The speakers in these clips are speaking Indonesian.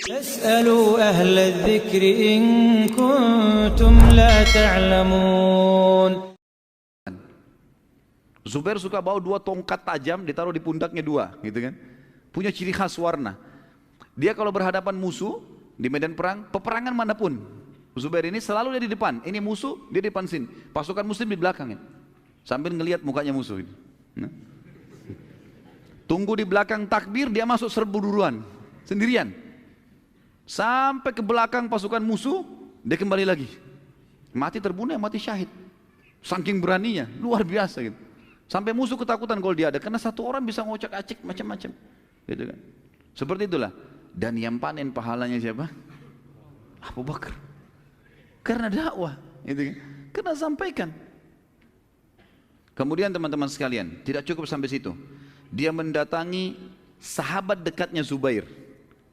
فاسألوا أهل الذكر إن كنتم لا تعلمون. Zubair suka bawa 2 tongkat tajam ditaruh di pundaknya 2, gitu kan? Punya ciri khas warna. Dia kalau berhadapan musuh di medan perang, peperangan manapun, Zubair ini selalu dia di depan. Ini musuh, dia di depan sini. Pasukan muslim di belakang ini. Sambil ngelihat mukanya musuh ini. Nah. Tunggu di belakang takbir, dia masuk serbu duluan, sendirian. Sampai ke belakang pasukan musuh, dia kembali lagi. Mati terbunuh, mati syahid. Saking beraninya, luar biasa gitu. Sampai musuh ketakutan kalau dia ada, karena 1 orang bisa ngocak-acik macam-macam, gitu kan. Seperti itulah. Dan yang panen pahalanya siapa? Abu Bakar. Karena dakwah, gitu kan. Karena sampaikan. Kemudian teman-teman sekalian, tidak cukup sampai situ. Dia mendatangi sahabat dekatnya Zubair.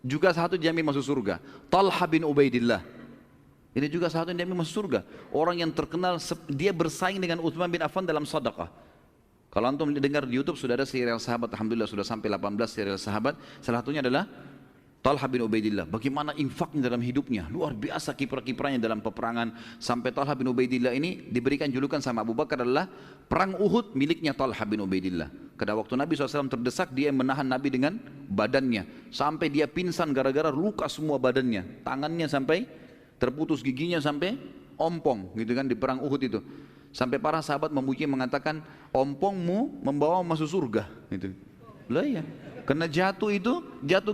Juga satu dijamin masuk surga. Talha bin Ubaidillah. Ini juga satu yang dijamin masuk surga. Orang yang terkenal, dia bersaing dengan Utsman bin Affan dalam sedekah. Kalau antum dengar di YouTube sudah ada serial sahabat, alhamdulillah sudah sampai 18 serial sahabat. Salah satunya adalah Talha bin Ubaidillah. Bagaimana infaknya dalam hidupnya, luar biasa kiprah-kiprahnya dalam peperangan. Sampai Talha bin Ubaidillah ini diberikan julukan sama Abu Bakar adalah perang Uhud miliknya Talha bin Ubaidillah. Karena waktu Nabi SAW terdesak, dia menahan Nabi dengan badannya. Sampai dia pingsan gara-gara luka semua badannya. Tangannya sampai terputus, giginya sampai ompong, gitu kan, di perang Uhud itu. Sampai para sahabat memuji, mengatakan, ompongmu membawa masuk surga, gitu. Lah ya, karena jatuh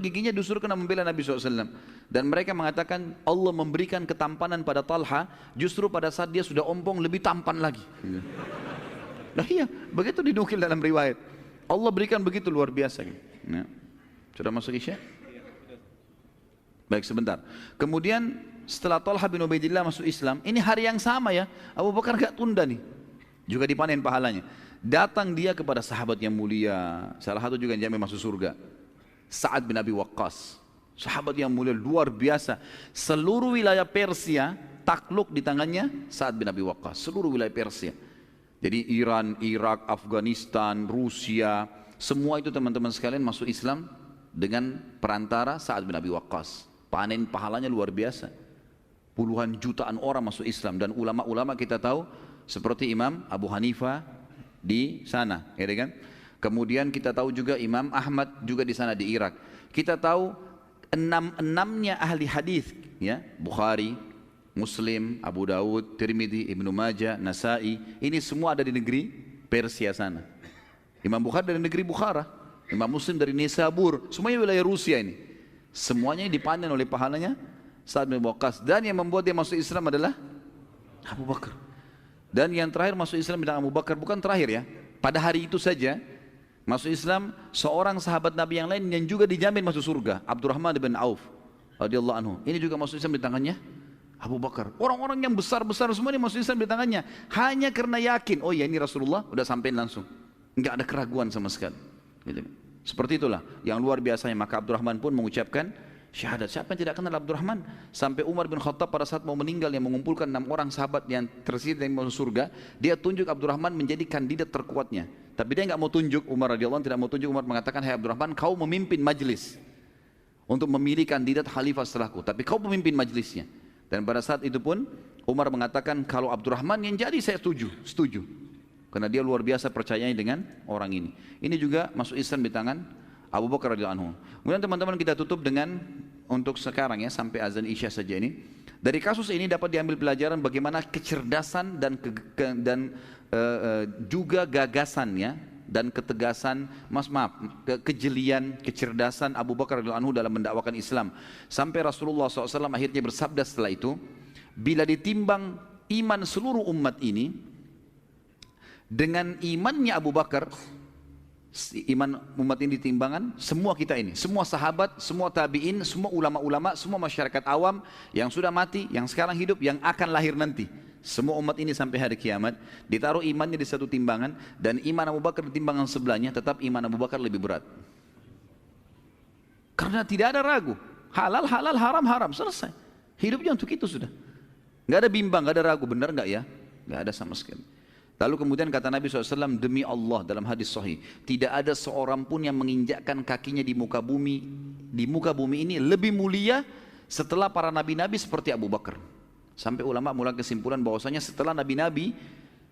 giginya disuruh kena membela Nabi SAW. Dan mereka mengatakan Allah memberikan ketampanan pada Talha justru pada saat dia sudah ompong lebih tampan lagi, gitu. Lah iya, begitu dinukil dalam riwayat. Allah berikan begitu luar biasa, gitu. Nah, sudah masuk Isya? Baik, sebentar. Kemudian setelah Talha bin Ubaidillah masuk Islam, ini hari yang sama ya, Abu Bakar gak tunda nih, juga dipanen pahalanya. Datang dia kepada sahabat yang mulia, salah satu juga yang jamin masuk surga, Sa'ad bin Abi Waqqas. Sahabat yang mulia luar biasa. Seluruh wilayah Persia takluk di tangannya Sa'ad bin Abi Waqqas, seluruh wilayah Persia. Jadi Iran, Irak, Afghanistan, Rusia, semua itu teman-teman sekalian masuk Islam dengan perantara Sa'ad bin Abi Waqqas. Panen pahalanya luar biasa. Puluhan jutaan orang masuk Islam, dan ulama-ulama kita tahu seperti Imam Abu Hanifah di sana, ya kan? Kemudian kita tahu juga Imam Ahmad juga di sana di Irak. Kita tahu enamnya ahli hadis, ya, Bukhari, Muslim, Abu Dawud, Tirmidzi, Ibnu Majah, Nasai, ini semua ada di negeri Persia sana. Imam Bukhari dari negeri Bukhara, Imam Muslim dari Nisabur, semuanya wilayah Rusia ini. Semuanya dipanen oleh pahalanya Sa'ad bin Waqqas. Dan yang membuat dia masuk Islam adalah Abu Bakar. Dan yang terakhir masuk Islam dengan Abu Bakar, bukan terakhir ya, pada hari itu saja masuk Islam seorang sahabat Nabi yang lain yang juga dijamin masuk surga, Abdurrahman bin Auf radhiyallahu anhu. Ini juga masuk Islam di tangannya Abu Bakar. Orang-orang yang besar-besar semua ini masuk Islam di tangannya, hanya karena yakin, oh ya ini Rasulullah, udah sampein langsung, nggak ada keraguan sama sekali, gitu. Seperti itulah yang luar biasanya. Maka Abdurrahman pun mengucapkan syahadat. Siapa yang tidak kenal Abdurrahman? Sampai Umar bin Khattab pada saat mau meninggal, yang mengumpulkan 6 orang sahabat yang tersisa yang masuk surga, dia tunjuk Abdurrahman menjadi kandidat terkuatnya. Tapi dia nggak mau tunjuk, Umar radhiyallahu anhu tidak mau tunjuk. Umar mengatakan, hai Abdurrahman, kau memimpin majlis untuk memilih kandidat khalifah setelahku, tapi kau pemimpin majlisnya. Dan pada saat itu pun Umar mengatakan, kalau Abdurrahman yang jadi saya setuju. Karena dia luar biasa percayanya dengan orang ini. Ini juga masuk Islam di tangan Abu Bakar radhiyallahu anhu. Kemudian teman-teman kita tutup dengan untuk sekarang ya, sampai azan Isya saja ini. Dari kasus ini dapat diambil pelajaran bagaimana kecerdasan dan juga gagasannya dan ketegasan, kejelian, kecerdasan Abu Bakar radhiyallahu anhu dalam mendakwakan Islam. Sampai Rasulullah SAW akhirnya bersabda setelah itu, bila ditimbang iman seluruh umat ini dengan imannya Abu Bakar, iman umat ini ditimbangan, semua kita ini, semua sahabat, semua tabi'in, semua ulama-ulama, semua masyarakat awam yang sudah mati, yang sekarang hidup, yang akan lahir nanti, semua umat ini sampai hari kiamat ditaruh imannya di satu timbangan, dan iman Abu Bakar di timbangan sebelahnya, tetap iman Abu Bakar lebih berat. Karena tidak ada ragu, halal halal, haram haram, selesai. Hidupnya untuk itu sudah, nggak ada bimbang, nggak ada ragu, benar nggak ya, nggak ada sama sekali. Lalu kemudian kata Nabi SAW, demi Allah dalam hadis sahih, tidak ada seorang pun yang menginjakkan kakinya di muka bumi ini lebih mulia setelah para nabi-nabi seperti Abu Bakar. Sampai ulama mulai kesimpulan bahwasanya setelah nabi-nabi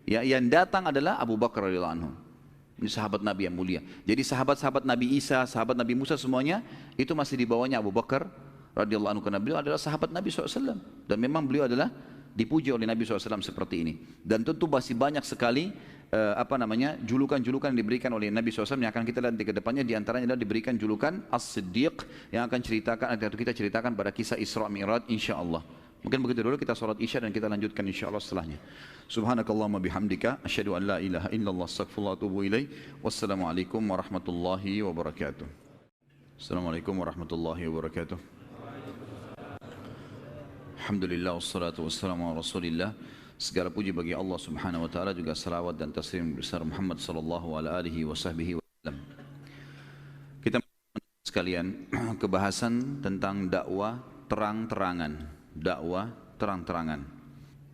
ya, yang datang adalah Abu Bakar radhiyallahu anhu. Ini sahabat Nabi yang mulia. Jadi sahabat-sahabat Nabi Isa, sahabat Nabi Musa semuanya itu masih di bawahnya Abu Bakar radhiyallahu anhu, karena beliau adalah sahabat Nabi SAW. Dan memang beliau adalah dipuji oleh Nabi SAW seperti ini. Dan tentu masih banyak sekali julukan-julukan yang diberikan oleh Nabi SAW yang akan kita lihat di kedepannya. Di antaranya adalah diberikan julukan As-Siddiq yang akan kita ceritakan pada kisah Isra Mi'raj insyaallah. Mungkin begitu dulu, kita sholat isya dan kita lanjutkan insyaallah setelahnya. Subhanakallahumma bihamdika asyhadu an la ilaha illallah astaghfirullah wa atubu ilaik. Wassalamualaikum warahmatullahi wabarakatuh. Assalamualaikum warahmatullahi wabarakatuh. Alhamdulillah wassalatu wassalamu ala rasulillah. Segala puji bagi Allah subhanahu wa ta'ala, juga salawat dan taslim besar Muhammad sallallahu alaihi wasallam. Kita sekalian kebahasan tentang dakwah terang-terangan. Dakwah terang-terangan.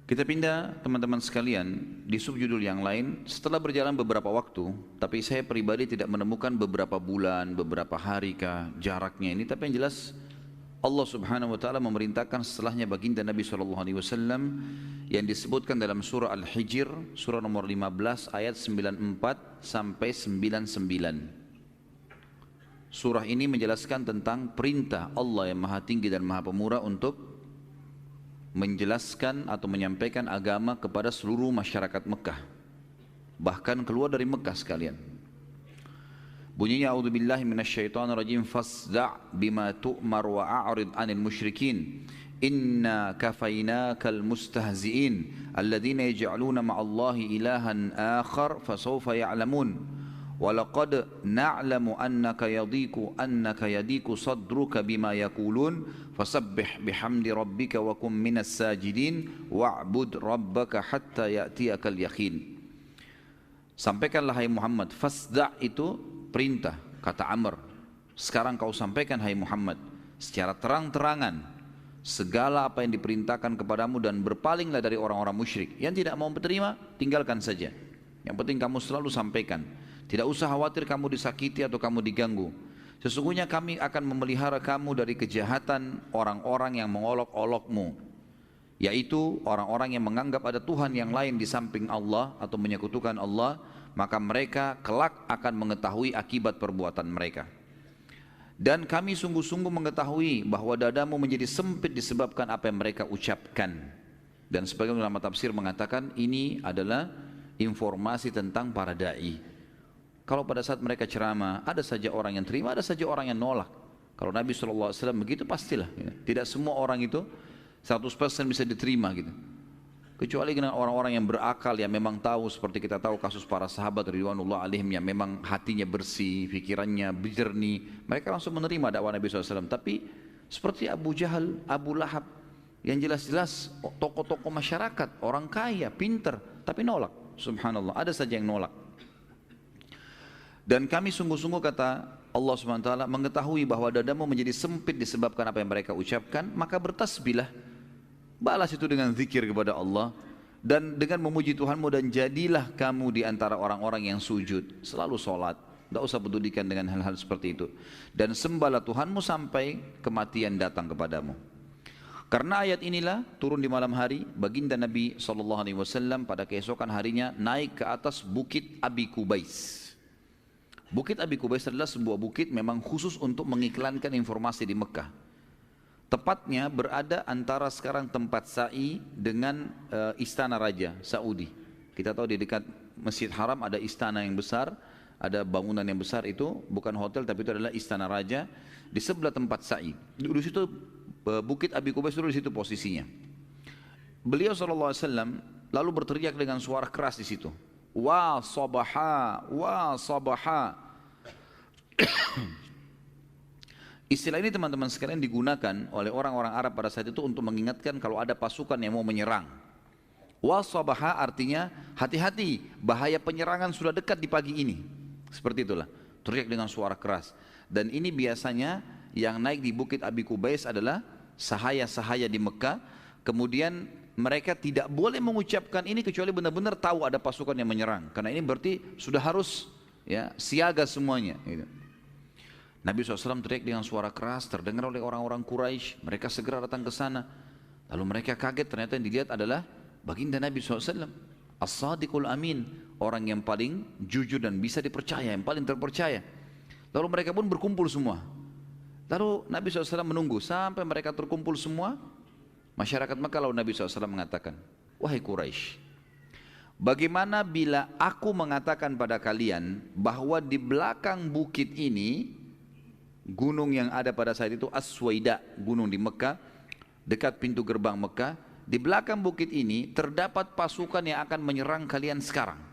Kita pindah teman-teman sekalian di subjudul yang lain setelah berjalan beberapa waktu, tapi saya pribadi tidak menemukan beberapa bulan, beberapa hari kah jaraknya ini, tapi yang jelas Allah subhanahu wa ta'ala memerintahkan setelahnya baginda Nabi SAW yang disebutkan dalam surah Al-Hijr, surah nomor 15 ayat 94 sampai 99. Surah ini menjelaskan tentang perintah Allah yang maha tinggi dan maha pemurah untuk menjelaskan atau menyampaikan agama kepada seluruh masyarakat Mekah, bahkan keluar dari Mekah sekalian. Bunyinya a'udzubillahi minasyaitonirrajim, fasda' bima tu'mar wa a'rid 'anil musyrikin inna kafainakal mustahzi'in alladzina yaj'aluna ma'allahi ilahan akhar fasawfa ya'lamun wa laqad na'lamu annaka yadiku sadruka bima yaqulun fasabbih bihamdi rabbika wa kum minas sajidin wa'bud rabbaka hatta ya'tiyakal yaqin. Sampaikanlah hai Muhammad, fasda' itu perintah, kata Amr. Sekarang kau sampaikan hai Muhammad secara terang-terangan segala apa yang diperintahkan kepadamu dan berpalinglah dari orang-orang musyrik. Yang tidak mau menerima, tinggalkan saja. Yang penting kamu selalu sampaikan. Tidak usah khawatir kamu disakiti atau kamu diganggu. Sesungguhnya kami akan memelihara kamu dari kejahatan orang-orang yang mengolok-olokmu, yaitu orang-orang yang menganggap ada Tuhan yang lain di samping Allah atau menyekutukan Allah. Maka mereka kelak akan mengetahui akibat perbuatan mereka. Dan kami sungguh-sungguh mengetahui bahwa dadamu menjadi sempit disebabkan apa yang mereka ucapkan. Dan sebagian ulama tafsir mengatakan ini adalah informasi tentang para da'i. Kalau pada saat mereka ceramah, ada saja orang yang terima, ada saja orang yang nolak. Kalau Nabi SAW begitu pastilah. Tidak semua orang itu 100% bisa diterima gitu. Kecuali dengan orang-orang yang berakal, yang memang tahu, seperti kita tahu kasus para sahabat ridwanullah alaihim yang memang hatinya bersih, pikirannya jernih, mereka langsung menerima dakwah Nabi SAW. Tapi seperti Abu Jahal, Abu Lahab, yang jelas-jelas tokoh-tokoh masyarakat, orang kaya, pinter, tapi nolak. Subhanallah, ada saja yang nolak. Dan kami sungguh-sungguh, kata Allah SWT, mengetahui bahwa dadamu menjadi sempit disebabkan apa yang mereka ucapkan, maka bertasbihlah. Balas itu dengan zikir kepada Allah dan dengan memuji Tuhanmu, dan jadilah kamu di antara orang-orang yang sujud, selalu sholat, tidak usah pedulikan dengan hal-hal seperti itu, dan sembahlah Tuhanmu sampai kematian datang kepadamu. Karena ayat inilah turun di malam hari, baginda Nabi SAW pada keesokan harinya naik ke atas bukit Abi Kubais. Bukit Abi Kubais adalah sebuah bukit memang khusus untuk mengiklankan informasi di Mekah. Tepatnya berada antara sekarang tempat sa'i dengan istana raja Saudi. Kita tahu di dekat Masjid Haram ada istana yang besar, ada bangunan yang besar, itu bukan hotel tapi itu adalah istana raja. Di sebelah tempat sa'i, di situ bukit Abi Kubais, dulu di situ posisinya. Beliau SAW lalu berteriak dengan suara keras di situ, wa sabaha, wa sabaha. Istilah ini teman-teman sekalian digunakan oleh orang-orang Arab pada saat itu untuk mengingatkan kalau ada pasukan yang mau menyerang. Wasabaha artinya hati-hati, bahaya penyerangan sudah dekat di pagi ini. Seperti itulah, teriak dengan suara keras. Dan ini biasanya yang naik di bukit Abi Kubais adalah sahaya-sahaya di Mekah. Kemudian mereka tidak boleh mengucapkan ini kecuali benar-benar tahu ada pasukan yang menyerang. Karena ini berarti sudah harus ya siaga semuanya. Gitu. Nabi SAW teriak dengan suara keras, terdengar oleh orang-orang Quraisy. Mereka segera datang ke sana. Lalu mereka kaget, ternyata yang dilihat adalah baginda Nabi SAW. As-Sadiqul Amin, orang yang paling jujur dan bisa dipercaya, yang paling terpercaya. Lalu mereka pun berkumpul semua. Lalu Nabi SAW menunggu sampai mereka terkumpul semua. Masyarakat Mekah, lalu Nabi SAW mengatakan, wahai Quraisy, bagaimana bila aku mengatakan pada kalian bahwa di belakang bukit ini, gunung yang ada pada saat itu As-Suwaida, gunung di Mekah, dekat pintu gerbang Mekah, di belakang bukit ini terdapat pasukan yang akan menyerang kalian sekarang.